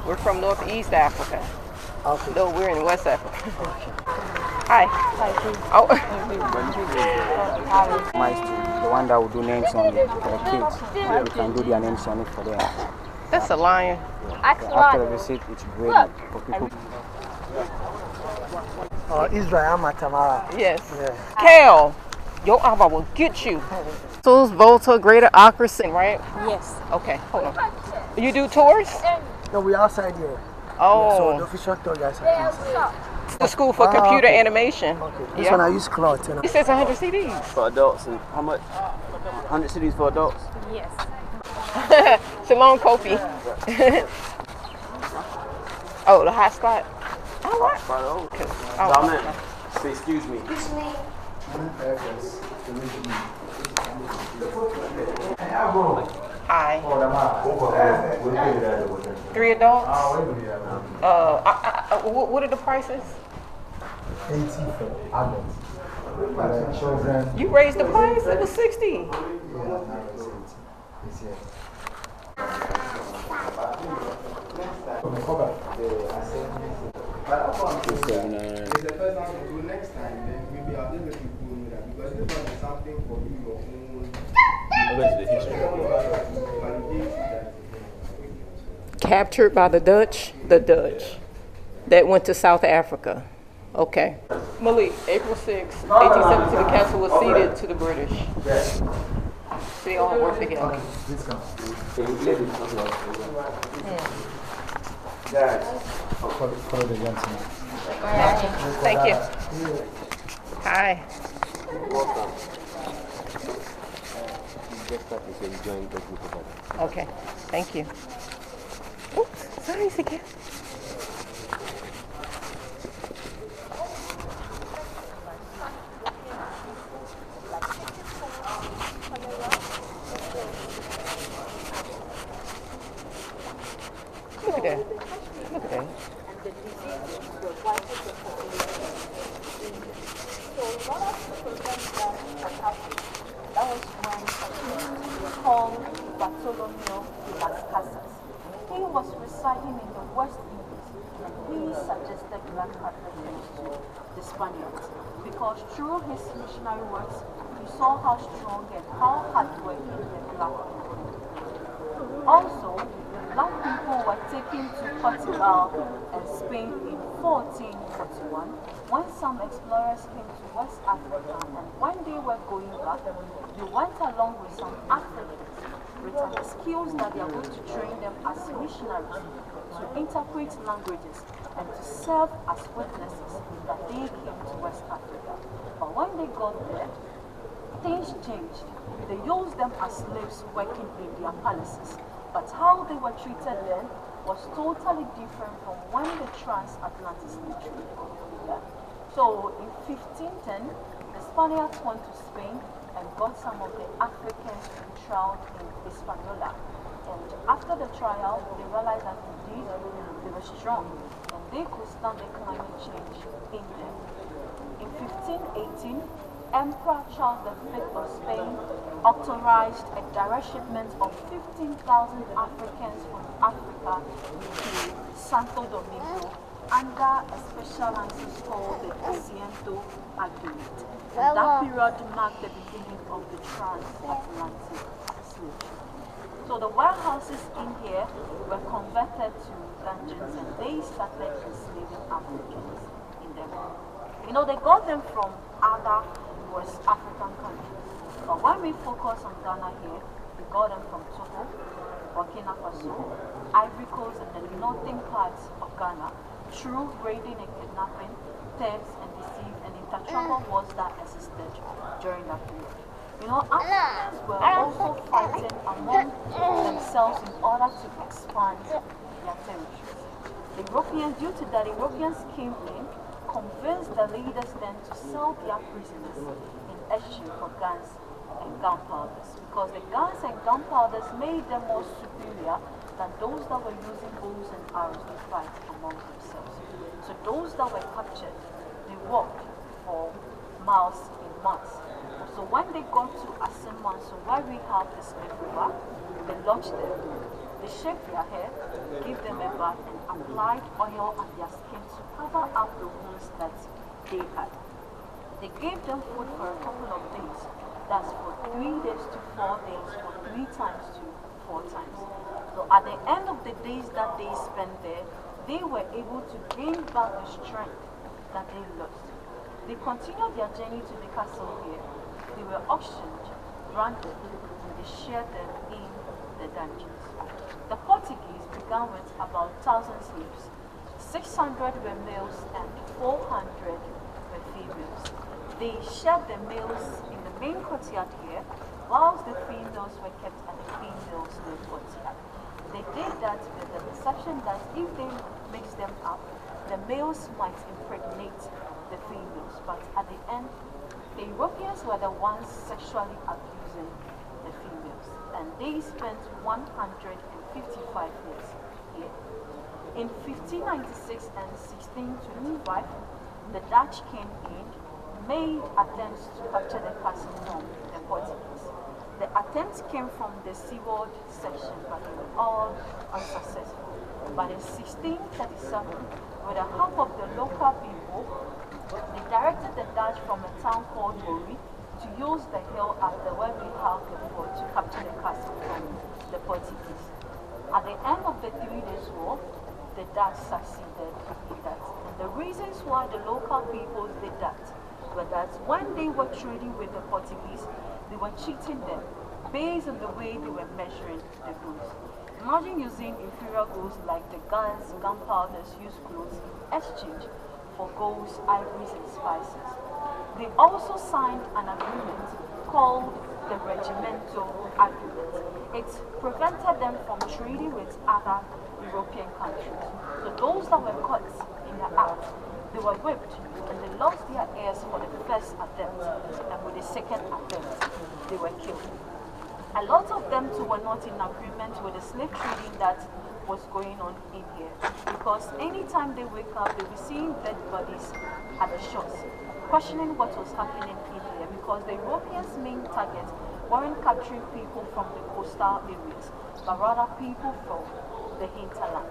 We're from Northeast Africa. Okay. No, we're in West Africa. Okay. Hi. Oh. My student, the one that will do names on it for the kids. We can do their names on it for them. That's a lion. After the visit, it's ready for people. Israel Matamara. Yes. Yeah. Kale, your Abba will get you. Tools, Volta, Greater Accuracy, right? Yes. Okay, hold on. You do tours? No, we're outside here. Oh. Yeah, so the official tour guys are inside. The school for computer animation. Okay. This one I use cloth. You know? It says 100 CDs. For adults, and how much? 100 CDs for adults? Yes. Shalom Kofi. Oh, the hot spot. Oh, what? Say excuse me. Hi. 3 adults? What are the prices? 80 for adults. But children. You raised the price? It was 60. Yeah, now it's 80. It's the first time to do next time, then maybe I'll just let you go with that because this one is something for you, your own. Captured by the Dutch that went to South Africa. Okay. Malik, April 6, 1872, the castle was ceded to the British. So they all work together. Follow the gentleman. Thank you. Hi. Okay, thank you. Oops, sorry again. Look at that. Look at that. That was when called Bartholomew de las Casas. He was residing in the West Indies and he suggested black Africans to the Spaniards because through his missionary works he saw how strong and how hardworking the black people were. Also, black people were taken to Portugal and Spain in 1441 when some explorers came to West Africa, and when they were going back, they went along with some Africans with an excuse that they are going to train them as missionaries to interpret languages and to serve as witnesses that they came to West Africa. But when they got there, things changed. They used them as slaves working in their palaces. But how they were treated then was totally different from when the transatlantic slave trade began. So in 1510, the Spaniards went to Spain and got some of the Africans to trial in Hispaniola. And after the trial, they realized that indeed they were strong and they could stand the climate change in them. In 1518, Emperor Charles V of Spain authorized a direct shipment of 15,000 Africans from Africa to Santo Domingo under a special license called the Asiento Agreement. And that period marked the beginning of the transatlantic slave trade. So the warehouses in here were converted to dungeons and they started enslaving Africans in them. You know, they got them from other West African countries. But when we focus on Ghana here, we got them from Togo, Burkina Faso, Ivory Coast, and the northern parts of Ghana through raiding and kidnapping, thefts and deceit, and intertribal wars that existed during that period. You know, Africans were also fighting among themselves in order to expand their territories. The Europeans, due to that, Europeans came in, convinced the leaders then to sell their prisoners in exchange for guns and gunpowders, because the guns and gunpowders made them more superior than those that were using bows and arrows to fight among themselves. So those that were captured, they walked for miles in months. So when they got to Asimman, so where we have the Smith River, they lodged them. They shaved their hair, gave them a bath, and applied oil on their skin to cover up the wounds that they had. They gave them food for a couple of days. That's for 3 days to 4 days, or 3 times to 4 times. So at the end of the days that they spent there, they were able to gain back the strength that they lost. They continued their journey to the castle here. They were auctioned, branded, and they shared them in the dungeons. The Portuguese began with about 1,000 slaves. 600 were males and 400 were females. They shared the males in the main courtyard here, whilst the females were kept at the female slave courtyard. They did that with the perception that if they mix them up, the males might impregnate the females, but at the end, the Europeans were the ones sexually abusing the females, and they spent 155 years here. In 1596 and 1625, the Dutch came in, made attempts to capture the castle from the Portuguese. The attempts came from the seaward section, but they were all unsuccessful. But in 1637, with the help of the local people, they directed the Dutch from a town called Yahweh to use the hill after where we have the fort to capture the castle from the Portuguese. At the end of the 3 days war, the Dutch succeeded in that. And the reasons why the local people did that were that when they were trading with the Portuguese, they were cheating them based on the way they were measuring the goods. Imagine using inferior goods like the guns, gunpowders, used clothes in exchange for golds, ivories, and spices. They also signed an agreement called the Regimental Agreement. It prevented them from trading with other European countries. So those that were caught in the act, they were whipped and they lost their ears for the first attempt, and with the second attempt, they were killed. A lot of them too were not in agreement with the slave trading that was going on in here, because anytime they wake up, they were seeing dead bodies at the shores, questioning what was happening in here, because the Europeans' main target weren't capturing people from the coastal areas, but rather people from the hinterland.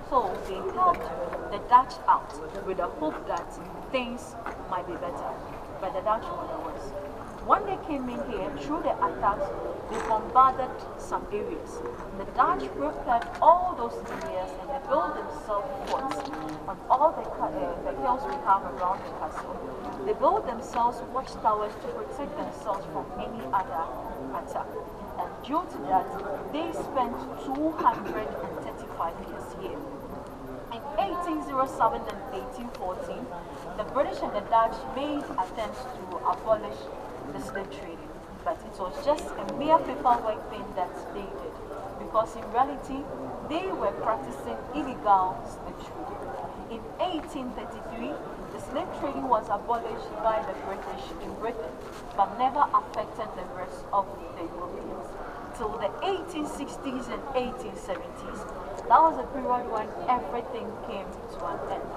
So they helped the Dutch out with the hope that things might be better, but the Dutch were the worst. When they came in here, through the attacks, they bombarded some areas. The Dutch prepared all those areas and they built themselves forts on all the hills we have around the castle. They built themselves watchtowers to protect themselves from any other attack. And due to that, they spent 235 years here. In 1807 and 1814, the British and the Dutch made attempts to abolish the slave trading, but it was just a mere paperwork thing that they did, because in reality, they were practicing illegal slave trading. In 1833, the slave trading was abolished by the British in Britain, but never affected the rest of the Europeans. Till the 1860s and 1870s, that was a period when everything came to an end.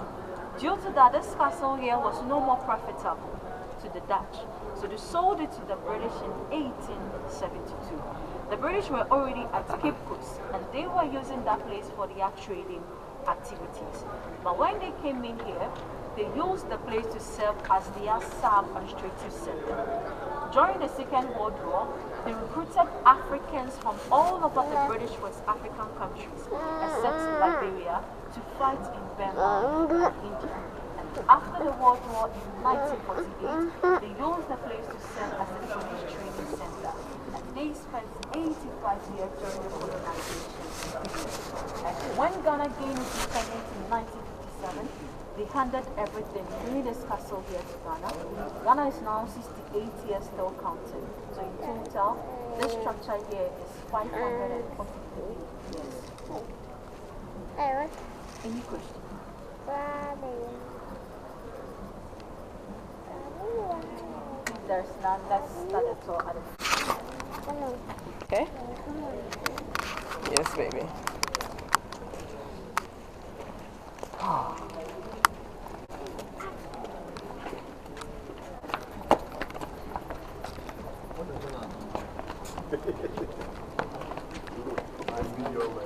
Due to that, this castle here was no more profitable to the Dutch, so they sold it to the British in 1872. The British were already at Cape Coast, and they were using that place for their trading activities. But when they came in here, they used the place to serve as their sub-administrative center. During the Second World War, they recruited Africans from all over the British West African countries, except Liberia, to fight in Burma and India. And after the World War in 1948, they used the place to serve as a police training center. And they spent 85 years during the colonization. And when Ghana gained independence in 1957, they handed everything, including this castle here, to Ghana. Ghana is now 68 years still counting. So in total, this structure here is 543 years. Any question? If there's none, let's start the tour. Okay? Yes, baby. video where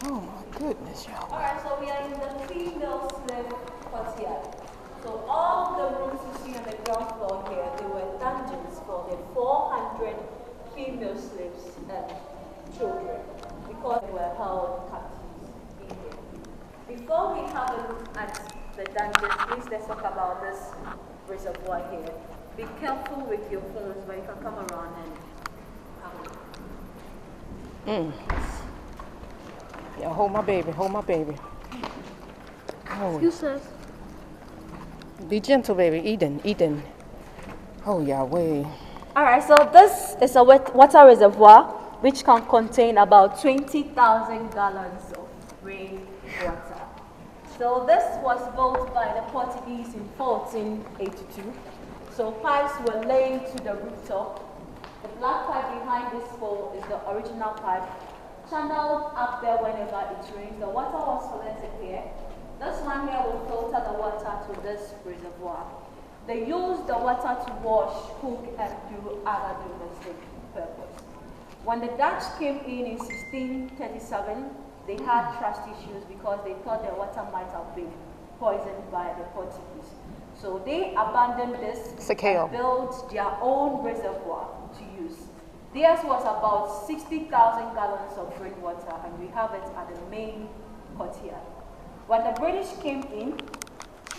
Oh my goodness, y'all. Alright, so we are in the female slave courtyard. So all the rooms you see on the ground floor here, they were dungeons for the 400 female slaves and children because they were held captives in here. Before we have a look at the dungeons, please let's talk about this reservoir here. Be careful with your phones, but you can come around and have a look. Yeah, hold my baby, hold my baby. Oh, You said. be gentle, baby. Eden. Oh, Yahweh. Alright, so this is a water reservoir which can contain about 20,000 gallons of rainwater. So this was built by the Portuguese in 1482. So pipes were laid to the rooftop. The black pipe behind this pole is the original pipe, channeled up there whenever it rains. The water was collected here. This one here will filter the water to this reservoir. They use the water to wash, cook, and do other domestic purpose. When the Dutch came in 1637, they had trust issues because they thought the water might have been poisoned by the Portuguese. So they abandoned this and built their own reservoir to use. Theirs was about 60,000 gallons of rainwater, and we have it at the main courtyard. When the British came in,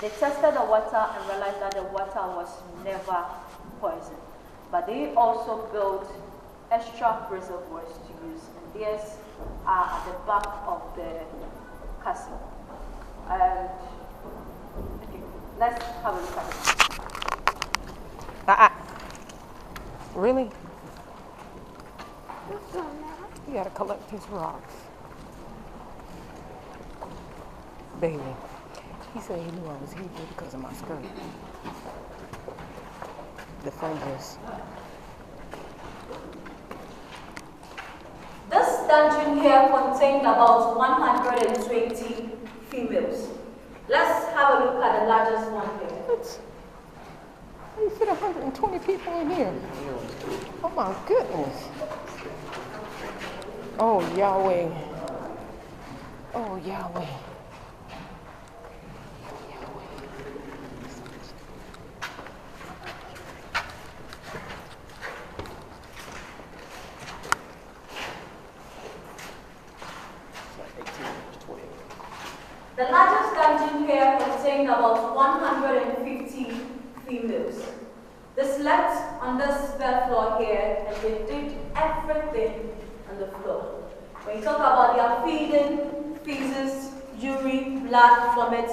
they tested the water and realized that the water was never poisoned. But they also built extra reservoirs to use, and theirs are at the back of the castle. And okay, let's have a look at it. Really? You gotta collect his rocks. Baby. He said he knew I was Hebrew because of my skirt. The fringes. This dungeon here contained about 120 females. Let's have a look at the largest one here. What? How you fit 120 people in here? Oh my goodness. Oh Yahweh. Oh Yahweh. The largest dungeon here contained about 150 females. They slept on this bed floor here, and they did everything on the floor. When you talk about their feeding, feces, urine, blood, vomit,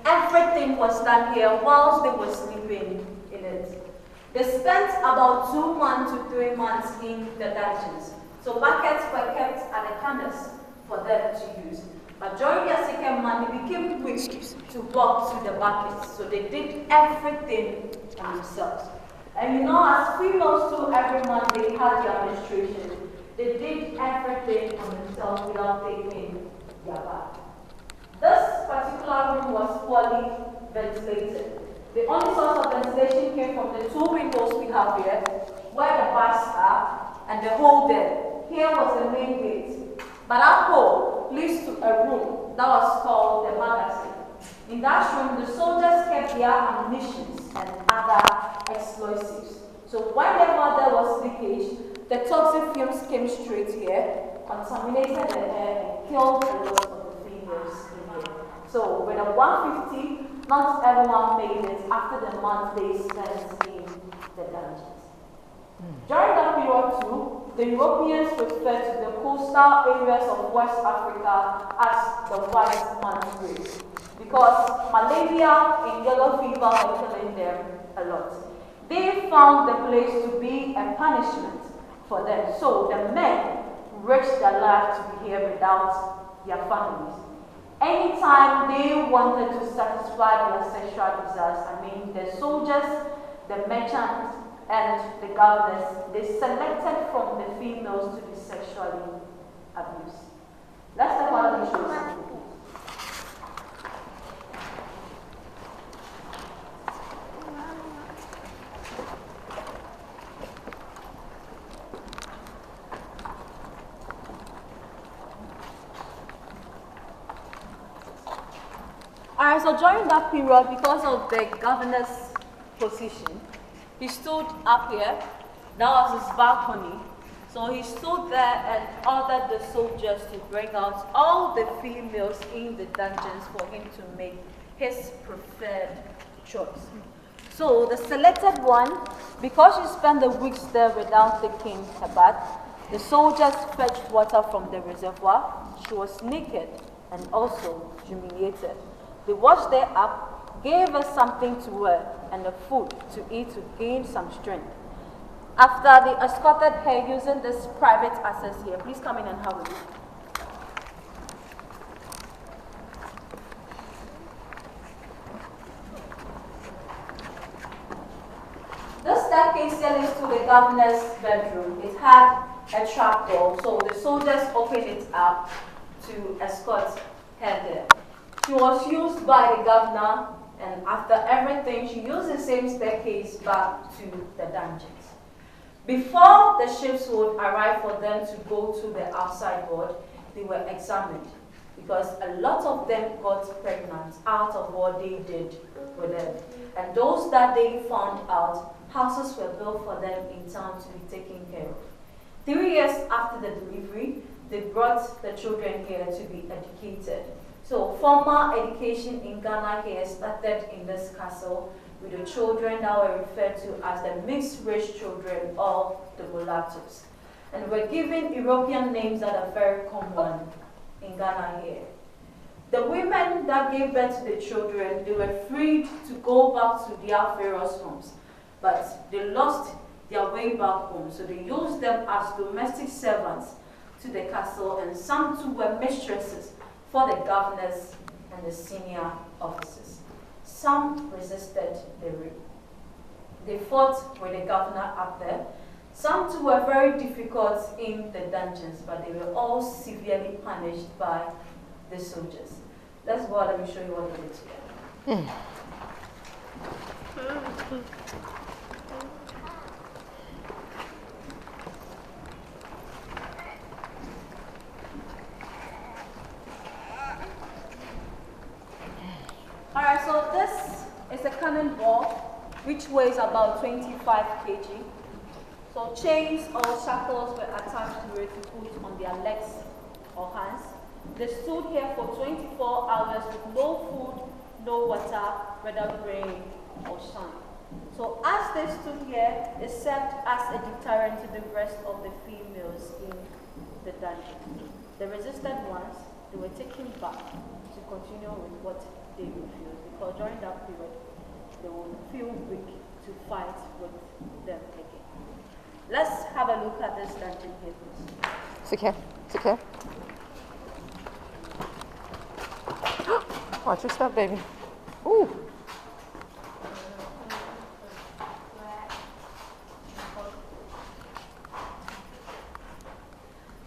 everything was done here whilst they were sleeping in it. They spent about 2 months to 3 months in the dungeons. So buckets were kept at the corners for them to use. But during their second month, they became quick to walk to the buckets. So they did everything on themselves. And you know, as females too, every month they had their menstruation. They did everything on themselves without taking their bath. This particular room was poorly ventilated. The only source of ventilation came from the 2 windows we have here, where the bars are, and the hole there. Here was the main gate. But that hole leads to a room that was called the magazine. In that room, the soldiers kept their ammunition and other explosives. So whenever there was leakage, the toxic fumes came straight here, contaminated the air, and killed a lot of the females in here. So with a 150, not everyone made it after the month they spent in the dungeons. During that period too, the Europeans referred to the coastal areas of West Africa as the white man's grave, because malaria and yellow fever were killing them a lot. They found the place to be a punishment for them, so the men risked their lives to be here without their families. Anytime they wanted to satisfy their sexual desires, I mean, the soldiers, the merchants, and the governors, they selected from the females to be sexually abused. Let's talk about the issues. Alright, so during that period, because of the governor's position, he stood up here. That was his balcony. So he stood there and ordered the soldiers to bring out all the females in the dungeons for him to make his preferred choice. So the selected one, because she spent the weeks there without taking her bath, the soldiers fetched water from the reservoir. She was naked and also humiliated. They washed her up, gave her something to wear and a food to eat to gain some strength. After they escorted her using this private access here, please come in and have a look. This staircase here leads to the governor's bedroom. It had a trap door, so the soldiers opened it up to escort her there. She was used by the governor, and after everything, she used the same staircase back to the dungeons. Before the ships would arrive for them to go to the outside world, they were examined because a lot of them got pregnant out of what they did with them. And those that they found out, houses were built for them in town to be taken care of. 3 years after the delivery, they brought the children here to be educated. So formal education in Ghana here started in this castle with the children that were referred to as the mixed race children or the mulattoes. And were given European names that are very common in Ghana here. The women that gave birth to the children, they were freed to go back to their various homes, but they lost their way back home. So they used them as domestic servants to the castle, and some too were mistresses for the governors and the senior officers. Some resisted the rape. They fought with the governor up there. Some too were very difficult in the dungeons, but they were all severely punished by the soldiers. Let's go out, let me show you what they did together. Alright, so this is a cannonball which weighs about 25 kg. So chains or shackles were attached to it to put on their legs or hands. They stood here for 24 hours with no food, no water, whether rain or sun. So as they stood here, it served as a deterrent to the rest of the females in the dungeon. The resistant ones, they were taken back to continue with what they refused, because during that period, they would feel weak to fight with them again. Let's have a look at this dungeon here, please. It's okay. It's okay. Watch your stuff, baby. Ooh.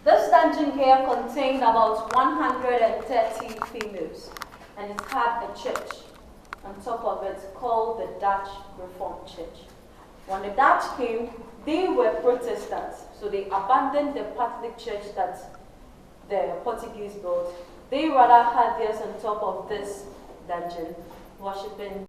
This dungeon here contained about 130 females, and it had a church on top of it called the Dutch Reformed Church. When the Dutch came, they were Protestants, so they abandoned the Catholic church that the Portuguese built. They rather had theirs on top of this dungeon, worshipping